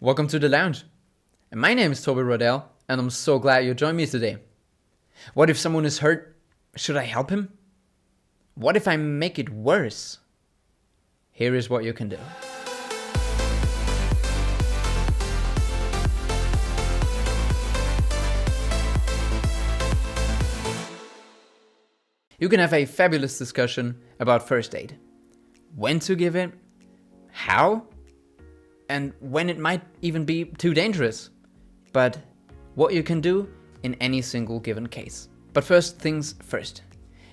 Welcome to the lounge. And my name is Toby Roydell, and I'm so glad you joined me today. What if someone is hurt? Should I help him? What if I make it worse? Here is what you can do. You can have a fabulous discussion about first aid. When to give it, how, and when it might even be too dangerous. But what you can do in any single given case. But first things first.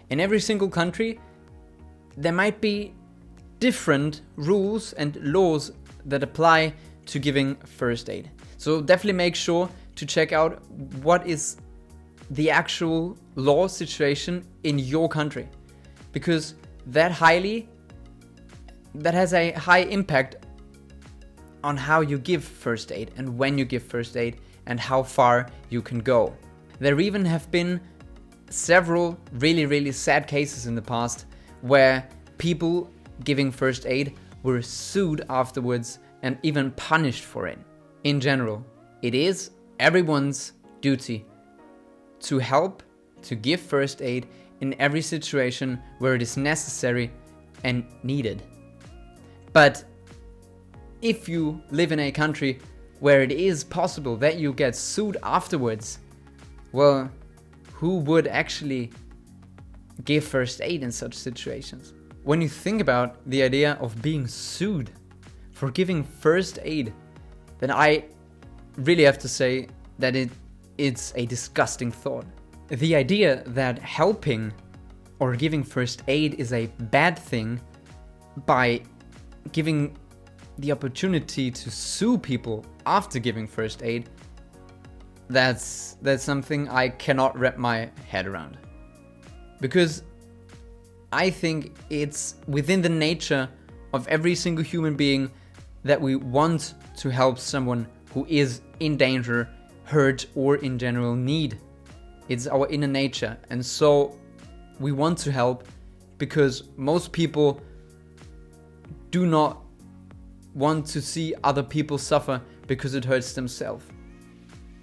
In every single country, there might be different rules and laws that apply to giving first aid. So definitely make sure to check out what is the actual law situation in your country, because that has a high impact on how you give first aid and when you give first aid and how far you can go. There even have been several really sad cases in the past where people giving first aid were sued afterwards and even punished for it. In general, it is everyone's duty to help, to give first aid in every situation where it is necessary and needed. But if you live in a country where it is possible that you get sued afterwards, well, who would actually give first aid in such situations? When you think about the idea of being sued for giving first aid, then I really have to say that it's a disgusting thought. The idea that helping or giving first aid is a bad thing by giving the opportunity to sue people after giving first aid, that's something I cannot wrap my head around. Because I think it's within the nature of every single human being that we want to help someone who is in danger, hurt, or in general need. It's our inner nature, and so we want to help because most people do not want to see other people suffer because it hurts themselves.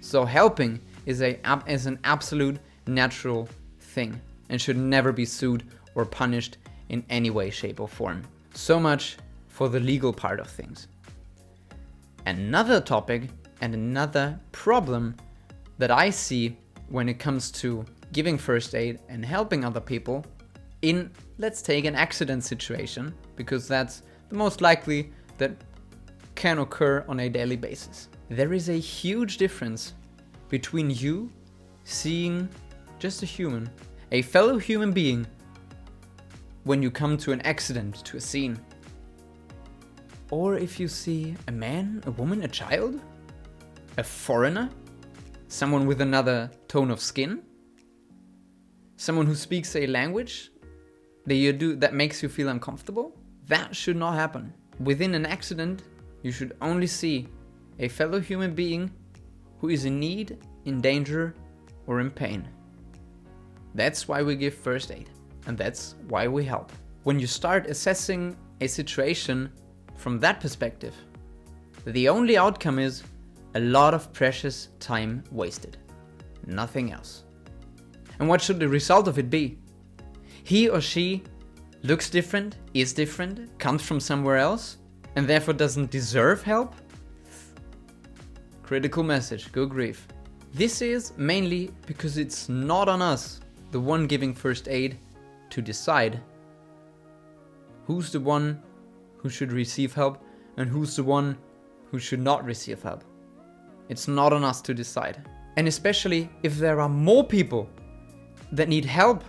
So helping is an absolute natural thing and should never be sued or punished in any way, shape, or form. So much for the legal part of things. Another topic and another problem that I see when it comes to giving first aid and helping other people in, let's take an accident situation, because that's the most likely that can occur on a daily basis. There is a huge difference between you seeing just a human, a fellow human being, when you come to an accident, to a scene, or if you see a man, a woman, a child, a foreigner, someone with another tone of skin, someone who speaks a language that makes you feel uncomfortable. That should not happen. Within an accident, you should only see a fellow human being who is in need, in danger, or in pain. That's why we give first aid, and that's why we help. When you start assessing a situation from that perspective, the only outcome is a lot of precious time wasted. Nothing else. And what should the result of it be? He or she looks different, is different, comes from somewhere else, and therefore doesn't deserve help? Critical message, good grief. This is mainly because it's not on us, the one giving first aid, to decide who's the one who should receive help and who's the one who should not receive help. It's not on us to decide. And especially if there are more people that need help,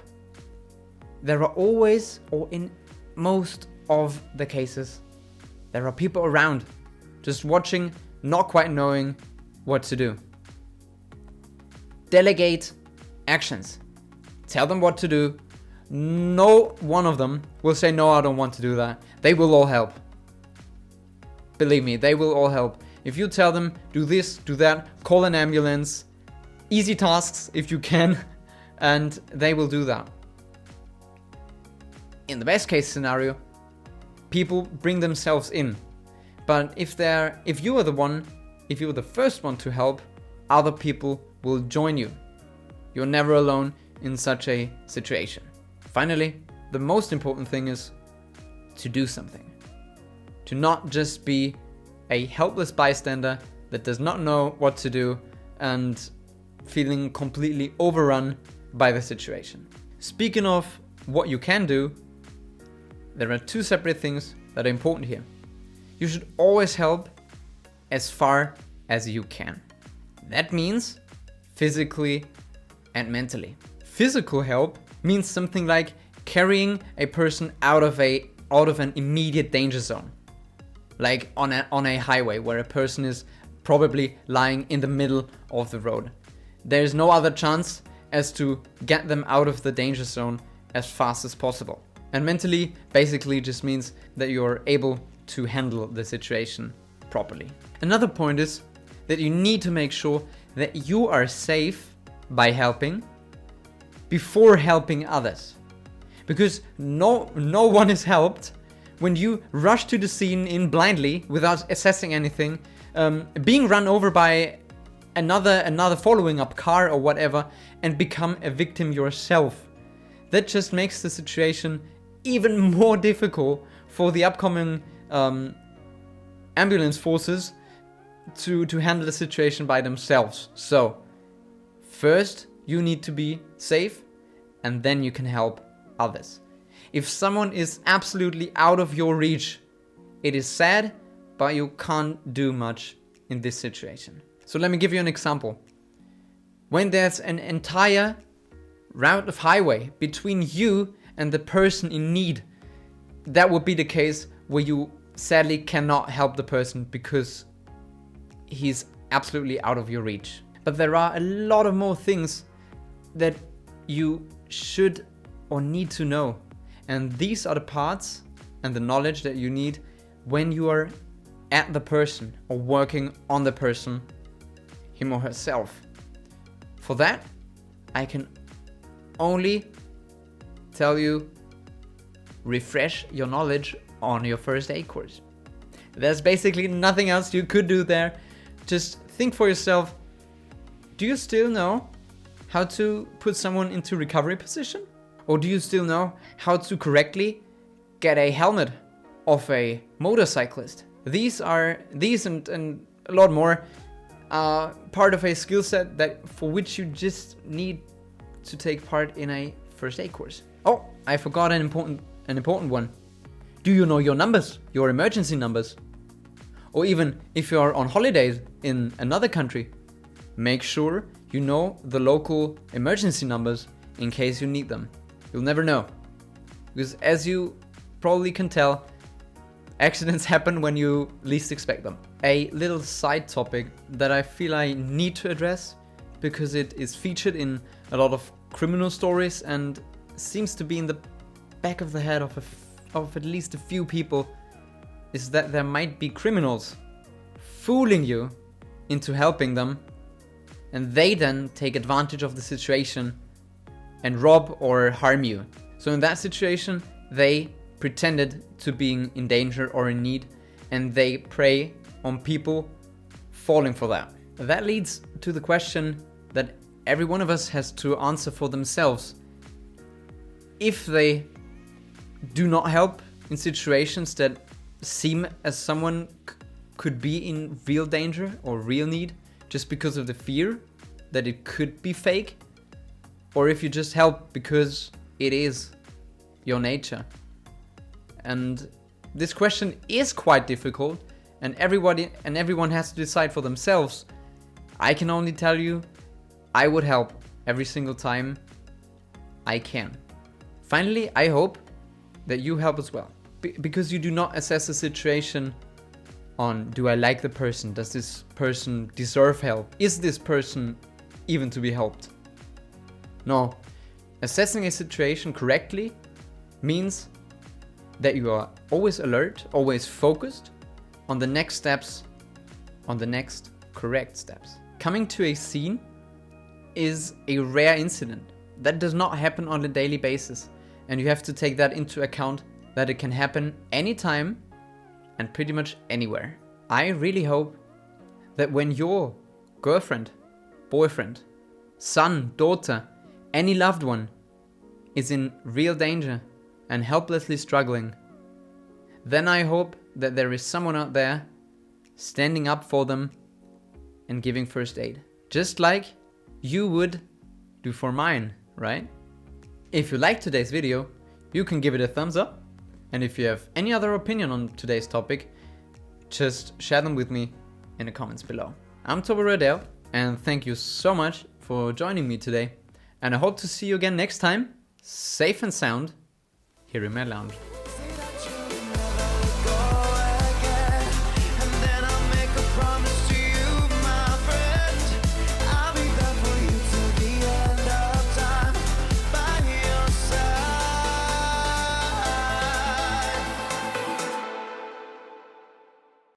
there are always, or in most of the cases, there are people around, just watching, not quite knowing what to do. Delegate actions. Tell them what to do. No one of them will say, no, I don't want to do that. They will all help. Believe me, they will all help. If you tell them, do this, do that, call an ambulance, easy tasks if you can, and they will do that. In the best case scenario, people bring themselves in. But if you are the one if you're the first one to help, other people will join you. You're never alone in such a situation. Finally, the most important thing is to do something. To not just be a helpless bystander that does not know what to do and feeling completely overrun by the situation. Speaking of what you can do, there are two separate things that are important here. You should always help as far as you can. That means physically and mentally. Physical help means something like carrying a person out of an immediate danger zone. Like on a highway where a person is probably lying in the middle of the road. There's no other chance as to get them out of the danger zone as fast as possible. And mentally basically just means that you're able to handle the situation properly. Another point is that you need to make sure that you are safe by helping before helping others. Because no one is helped when you rush to the scene in blindly without assessing anything, being run over by another following up car or whatever, and become a victim yourself. That just makes the situation even more difficult for the upcoming ambulance forces to handle the situation by themselves. So first you need to be safe, and then you can help others. If someone is absolutely out of your reach, it is sad, but you can't do much in this situation. So let me give you an example. When there's an entire route of highway between you and the person in need, that would be the case where you sadly cannot help the person because he's absolutely out of your reach. But there are a lot of more things that you should or need to know. And these are the parts and the knowledge that you need when you are at the person or working on the person, him or herself. For that, I can only tell you, refresh your knowledge on your first aid course. There's basically nothing else you could do there. Just think for yourself, do you still know how to put someone into recovery position? Or do you still know how to correctly get a helmet of a motorcyclist? These and a lot more are part of a skill set that for which you just need to take part in a first aid course. Oh, I forgot an important one. Do you know your numbers, your emergency numbers? Or even if you are on holidays in another country, make sure you know the local emergency numbers in case you need them. You'll never know. Because as you probably can tell, accidents happen when you least expect them. A little side topic that I feel I need to address because it is featured in a lot of criminal stories and seems to be in the back of the head of at least a few people, is that there might be criminals fooling you into helping them, and they then take advantage of the situation and rob or harm you. So in that situation, they pretended to being in danger or in need, and they prey on people falling for that. That leads to the question that every one of us has to answer for themselves. If they do not help in situations that seem as someone could be in real danger or real need just because of the fear that it could be fake, or if you just help because it is your nature. And this question is quite difficult, and everyone has to decide for themselves. I can only tell you, I would help every single time I can. Finally, I hope that you help as well. Because you do not assess the situation on, do I like the person? Does this person deserve help? Is this person even to be helped? No. Assessing a situation correctly means that you are always alert, always focused on the next steps, on the next correct steps. Coming to a scene is a rare incident. That does not happen on a daily basis, and you have to take that into account, that it can happen anytime and pretty much anywhere. I really hope that when your girlfriend, boyfriend, son, daughter, any loved one is in real danger and helplessly struggling, then I hope that there is someone out there standing up for them and giving first aid. Just like you would do for mine, right? If you liked today's video, you can give it a thumbs up. And if you have any other opinion on today's topic, just share them with me in the comments below. I'm Toby Roydell, and thank you so much for joining me today. And I hope to see you again next time, safe and sound, here in my lounge.